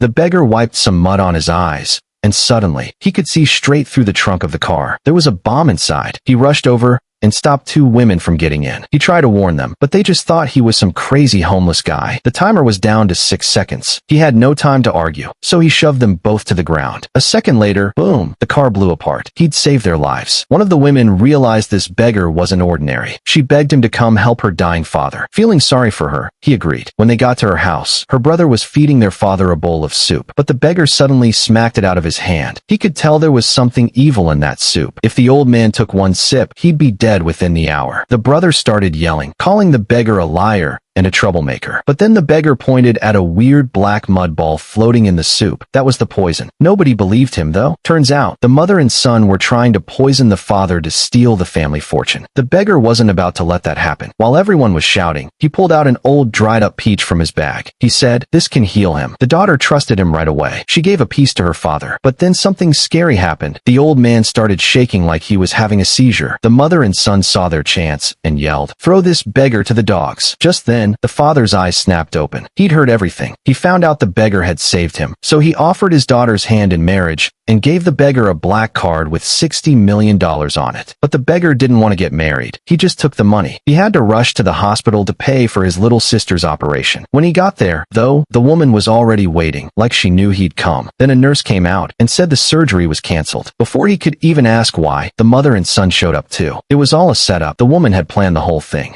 The beggar wiped some mud on his eyes, and suddenly, he could see straight through the trunk of the car. There was a bomb inside. He rushed over and stopped two women from getting in. He tried to warn them, but they just thought he was some crazy homeless guy. The timer was down to 6 seconds. He had no time to argue, so he shoved them both to the ground. A second later, boom, the car blew apart. He'd saved their lives. One of the women realized this beggar wasn't ordinary. She begged him to come help her dying father. Feeling sorry for her, he agreed. When they got to her house, her brother was feeding their father a bowl of soup, but the beggar suddenly smacked it out of his hand. He could tell there was something evil in that soup. If the old man took one sip, he'd be dead within the hour. The brother started yelling, calling the beggar a liar and a troublemaker. But then the beggar pointed at a weird black mud ball floating in the soup. That was the poison. Nobody believed him, though. Turns out, the mother and son were trying to poison the father to steal the family fortune. The beggar wasn't about to let that happen. While everyone was shouting, he pulled out an old dried-up peach from his bag. He said, "This can heal him." The daughter trusted him right away. She gave a piece to her father. But then something scary happened. The old man started shaking like he was having a seizure. The mother and son saw their chance and yelled, "Throw this beggar to the dogs." Just then, the father's eyes snapped open. He'd heard everything. He found out the beggar had saved him. So he offered his daughter's hand in marriage and gave the beggar a black card with $60 million on it. But the beggar didn't want to get married. He just took the money. He had to rush to the hospital to pay for his little sister's operation. When he got there, though, the woman was already waiting, like she knew he'd come. Then a nurse came out and said the surgery was canceled. Before he could even ask why, the mother and son showed up too. It was all a setup. The woman had planned the whole thing.